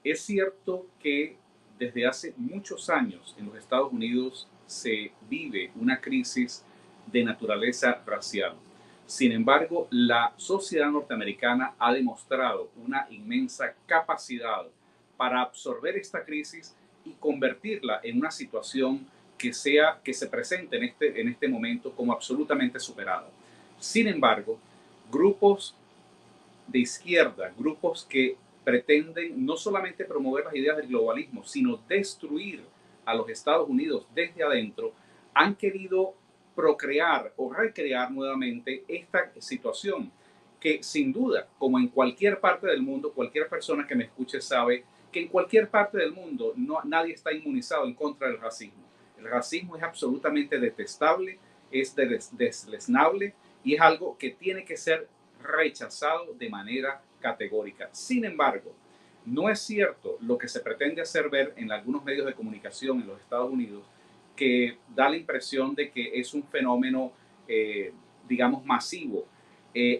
Es cierto que desde hace muchos años en los Estados Unidos se vive una crisis de naturaleza racial. Sin embargo, la sociedad norteamericana ha demostrado una inmensa capacidad para absorber esta crisis y convertirla en una situación que se presente en este momento como absolutamente superada. Sin embargo, grupos de izquierda, grupos que pretenden no solamente promover las ideas del globalismo, sino destruir a los Estados Unidos desde adentro, han querido procrear o recrear nuevamente esta situación que sin duda, como en cualquier parte del mundo, cualquier persona que me escuche sabe que en cualquier parte del mundo nadie está inmunizado en contra del racismo. El racismo es absolutamente detestable, es deslesnable y es algo que tiene que ser rechazado de manera categórica. Sin embargo, no es cierto lo que se pretende hacer ver en algunos medios de comunicación en los Estados Unidos, que da la impresión de que es un fenómeno, digamos, masivo.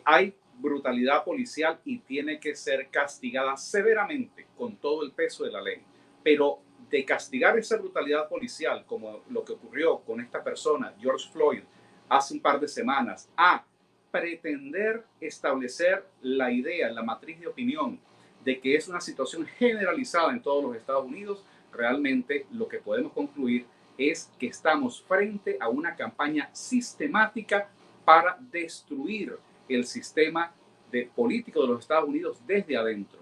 Hay brutalidad policial y tiene que ser castigada severamente con todo el peso de la ley. Pero de castigar esa brutalidad policial, como lo que ocurrió con esta persona, George Floyd, hace un par de semanas, a pretender establecer la idea, la matriz de opinión de que es una situación generalizada en todos los Estados Unidos, realmente lo que podemos concluir es que estamos frente a una campaña sistemática para destruir el sistema político de los Estados Unidos desde adentro.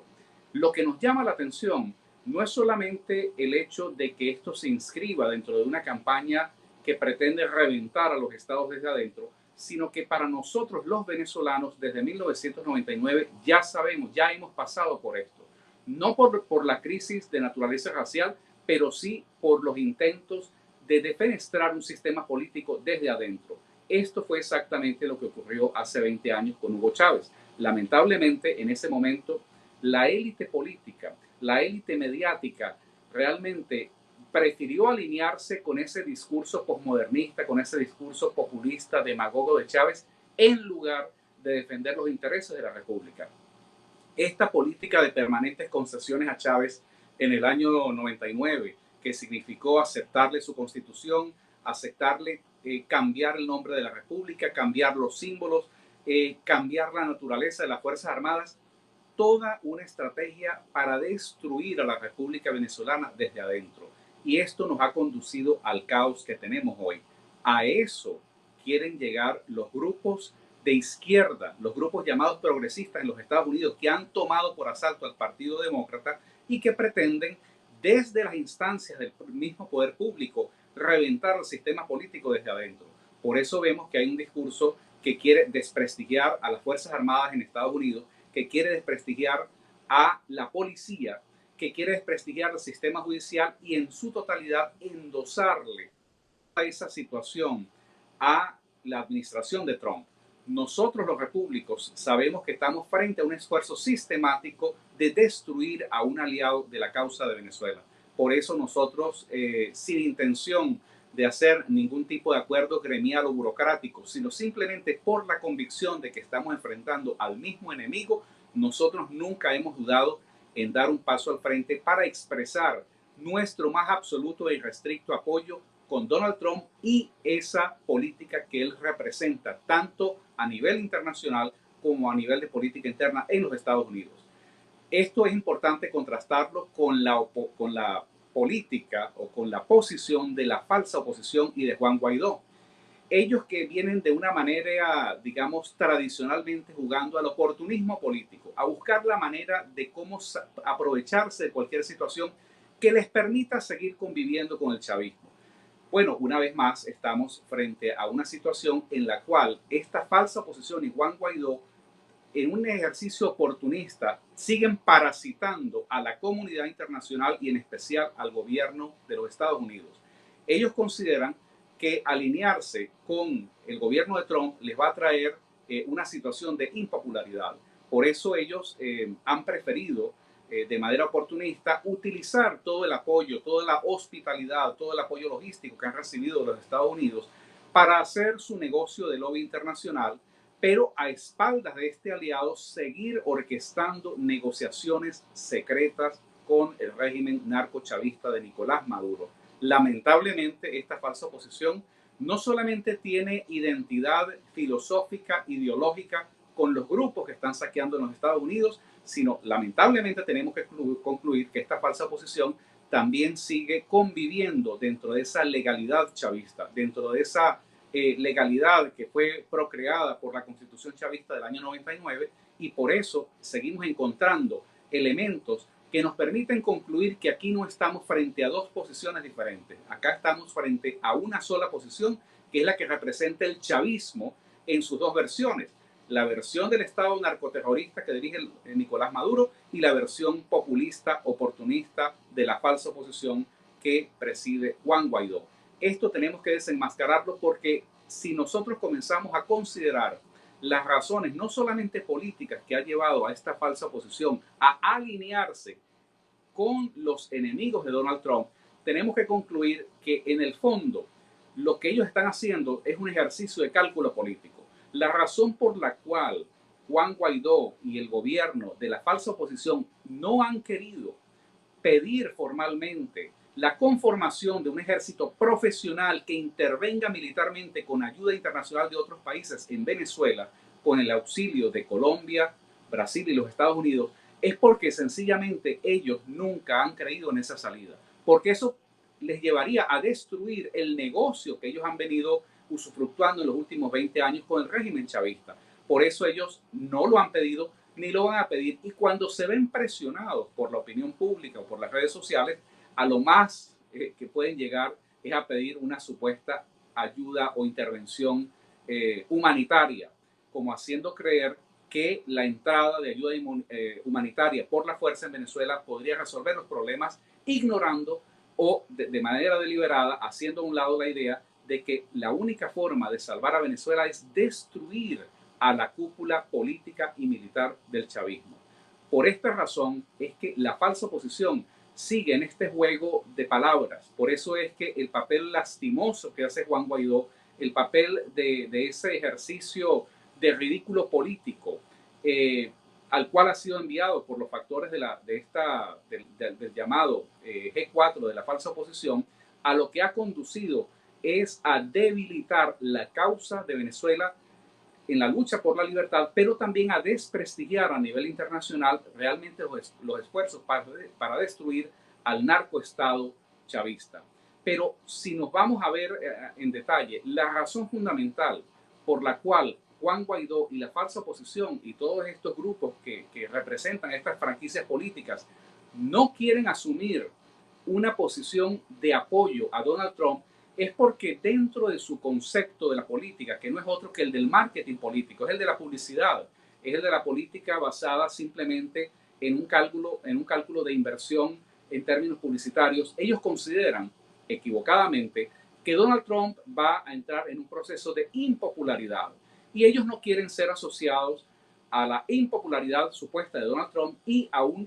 Lo que nos llama la atención no es solamente el hecho de que esto se inscriba dentro de una campaña que pretende reventar a los estados desde adentro, sino que para nosotros los venezolanos desde 1999 ya sabemos, ya hemos pasado por esto. No por la crisis de naturaleza racial, pero sí por los intentos de defenestrar un sistema político desde adentro. Esto fue exactamente lo que ocurrió hace 20 años con Hugo Chávez. Lamentablemente, en ese momento, la élite política, la élite mediática, realmente prefirió alinearse con ese discurso posmodernista, con ese discurso populista, demagogo de Chávez, en lugar de defender los intereses de la República. Esta política de permanentes concesiones a Chávez en el año 99, que significó aceptarle su constitución, aceptarle cambiar el nombre de la República, cambiar los símbolos, cambiar la naturaleza de las Fuerzas Armadas, toda una estrategia para destruir a la República Venezolana desde adentro. Y esto nos ha conducido al caos que tenemos hoy. A eso quieren llegar los grupos de izquierda, los grupos llamados progresistas en los Estados Unidos, que han tomado por asalto al Partido Demócrata y que pretenden, desde las instancias del mismo poder público, reventar el sistema político desde adentro. Por eso vemos que hay un discurso que quiere desprestigiar a las Fuerzas Armadas en Estados Unidos, que quiere desprestigiar a la policía, que quiere desprestigiar el sistema judicial y en su totalidad endosarle a esa situación a la administración de Trump. Nosotros los repúblicos sabemos que estamos frente a un esfuerzo sistemático de destruir a un aliado de la causa de Venezuela. Por eso nosotros, sin intención de hacer ningún tipo de acuerdo gremial o burocrático, sino simplemente por la convicción de que estamos enfrentando al mismo enemigo, nosotros nunca hemos dudado en dar un paso al frente para expresar nuestro más absoluto e irrestricto apoyo con Donald Trump y esa política que él representa, tanto a nivel internacional como a nivel de política interna en los Estados Unidos. Esto es importante contrastarlo con la política o con la posición de la falsa oposición y de Juan Guaidó. Ellos que vienen de una manera, digamos, tradicionalmente jugando al oportunismo político, a buscar la manera de cómo aprovecharse de cualquier situación que les permita seguir conviviendo con el chavismo. Bueno, una vez más estamos frente a una situación en la cual esta falsa oposición y Juan Guaidó, en un ejercicio oportunista, siguen parasitando a la comunidad internacional y en especial al gobierno de los Estados Unidos. Ellos consideran que alinearse con el gobierno de Trump les va a traer una situación de impopularidad. Por eso ellos han preferido de manera oportunista utilizar todo el apoyo, toda la hospitalidad, todo el apoyo logístico que han recibido de los Estados Unidos para hacer su negocio de lobby internacional, pero a espaldas de este aliado seguir orquestando negociaciones secretas con el régimen narcochavista de Nicolás Maduro. Lamentablemente, esta falsa oposición no solamente tiene identidad filosófica, ideológica con los grupos que están saqueando en los Estados Unidos, sino lamentablemente tenemos que concluir que esta falsa oposición también sigue conviviendo dentro de esa legalidad chavista, dentro de esa legalidad que fue procreada por la Constitución chavista del año 99, y por eso seguimos encontrando elementos que nos permiten concluir que aquí no estamos frente a dos posiciones diferentes. Acá estamos frente a una sola posición, que es la que representa el chavismo en sus dos versiones. La versión del Estado narcoterrorista que dirige Nicolás Maduro y la versión populista, oportunista de la falsa oposición que preside Juan Guaidó. Esto tenemos que desenmascararlo, porque si nosotros comenzamos a considerar las razones no solamente políticas que ha llevado a esta falsa oposición a alinearse con los enemigos de Donald Trump, tenemos que concluir que en el fondo lo que ellos están haciendo es un ejercicio de cálculo político. La razón por la cual Juan Guaidó y el gobierno de la falsa oposición no han querido pedir formalmente la conformación de un ejército profesional que intervenga militarmente con ayuda internacional de otros países en Venezuela, con el auxilio de Colombia, Brasil y los Estados Unidos, es porque sencillamente ellos nunca han creído en esa salida, porque eso les llevaría a destruir el negocio que ellos han venido usufructuando en los últimos 20 años con el régimen chavista. Por eso ellos no lo han pedido ni lo van a pedir, y cuando se ven presionados por la opinión pública o por las redes sociales, a lo más que pueden llegar es a pedir una supuesta ayuda o intervención humanitaria, como haciendo creer que la entrada de ayuda humanitaria por la fuerza en Venezuela podría resolver los problemas, ignorando o de manera deliberada haciendo a un lado la idea de que la única forma de salvar a Venezuela es destruir a la cúpula política y militar del chavismo. Por esta razón es que la falsa oposición sigue en este juego de palabras. Por eso es que el papel lastimoso que hace Juan Guaidó, el papel de ese ejercicio de ridículo político, al cual ha sido enviado por los factores del llamado G4 de la falsa oposición, a lo que ha conducido es a debilitar la causa de Venezuela en la lucha por la libertad, pero también a desprestigiar a nivel internacional realmente los esfuerzos para destruir al narcoestado chavista. Pero si nos vamos a ver en detalle, la razón fundamental por la cual Juan Guaidó y la falsa oposición y todos estos grupos que representan estas franquicias políticas no quieren asumir una posición de apoyo a Donald Trump es porque dentro de su concepto de la política, que no es otro que el del marketing político, es el de la publicidad, es el de la política basada simplemente en un cálculo de inversión en términos publicitarios, ellos consideran equivocadamente que Donald Trump va a entrar en un proceso de impopularidad, y ellos no quieren ser asociados a la impopularidad supuesta de Donald Trump y a una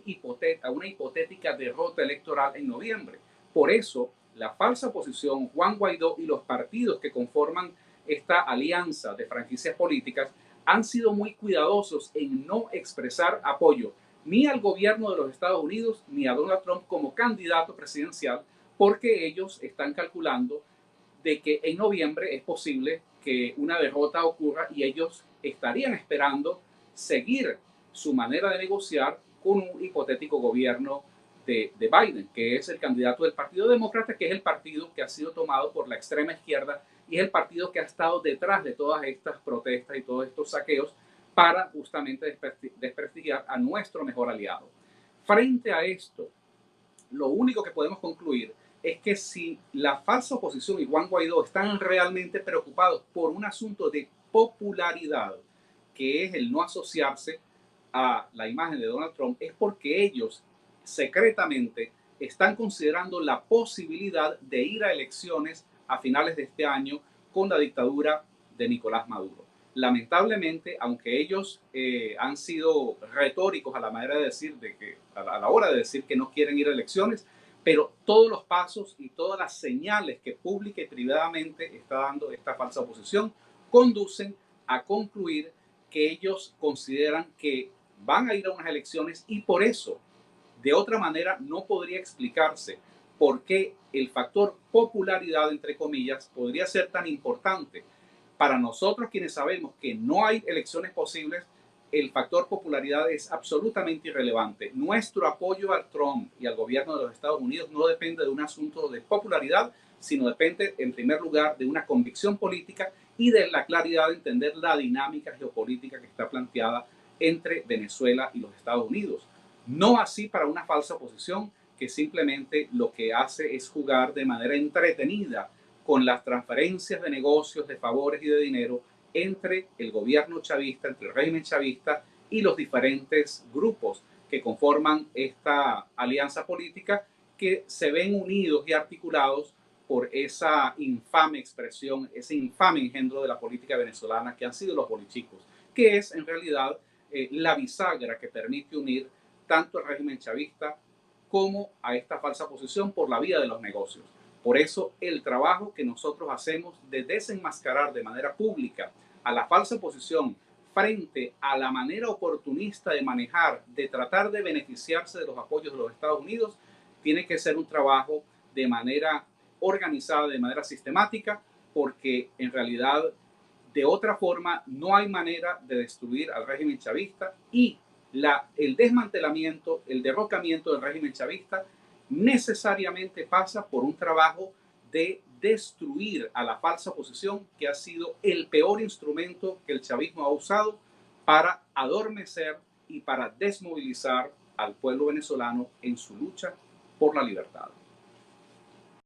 hipotética derrota electoral en noviembre. Por eso, la falsa oposición, Juan Guaidó y los partidos que conforman esta alianza de franquicias políticas han sido muy cuidadosos en no expresar apoyo ni al gobierno de los Estados Unidos ni a Donald Trump como candidato presidencial, porque ellos están calculando de que en noviembre es posible que una derrota ocurra y ellos estarían esperando seguir su manera de negociar con un hipotético gobierno de Biden, que es el candidato del Partido Demócrata, que es el partido que ha sido tomado por la extrema izquierda y es el partido que ha estado detrás de todas estas protestas y todos estos saqueos para justamente desprestigiar a nuestro mejor aliado. Frente a esto, lo único que podemos concluir es que si la falsa oposición y Juan Guaidó están realmente preocupados por un asunto de popularidad, que es el no asociarse a la imagen de Donald Trump, es porque ellos secretamente están considerando la posibilidad de ir a elecciones a finales de este año con la dictadura de Nicolás Maduro. Lamentablemente, aunque ellos han sido retóricos a la manera de decir, a la hora de decir que no quieren ir a elecciones, pero todos los pasos y todas las señales que pública y privadamente está dando esta falsa oposición conducen a concluir que ellos consideran que van a ir a unas elecciones y por eso De otra manera, no podría explicarse por qué el factor popularidad, entre comillas, podría ser tan importante. Para nosotros quienes sabemos que no hay elecciones posibles, el factor popularidad es absolutamente irrelevante. Nuestro apoyo a Trump y al gobierno de los Estados Unidos no depende de un asunto de popularidad, sino depende en primer lugar de una convicción política y de la claridad de entender la dinámica geopolítica que está planteada entre Venezuela y los Estados Unidos. No así para una falsa oposición que simplemente lo que hace es jugar de manera entretenida con las transferencias de negocios, de favores y de dinero entre el gobierno chavista, entre el régimen chavista y los diferentes grupos que conforman esta alianza política, que se ven unidos y articulados por esa infame expresión, ese infame engendro de la política venezolana que han sido los bolichicos, que es en realidad la bisagra que permite unir tanto al régimen chavista como a esta falsa posición por la vía de los negocios. Por eso el trabajo que nosotros hacemos de desenmascarar de manera pública a la falsa posición frente a la manera oportunista de manejar, de tratar de beneficiarse de los apoyos de los Estados Unidos, tiene que ser un trabajo de manera organizada, de manera sistemática, porque en realidad de otra forma no hay manera de destruir al régimen chavista, y el desmantelamiento, el derrocamiento del régimen chavista necesariamente pasa por un trabajo de destruir a la falsa oposición, que ha sido el peor instrumento que el chavismo ha usado para adormecer y para desmovilizar al pueblo venezolano en su lucha por la libertad.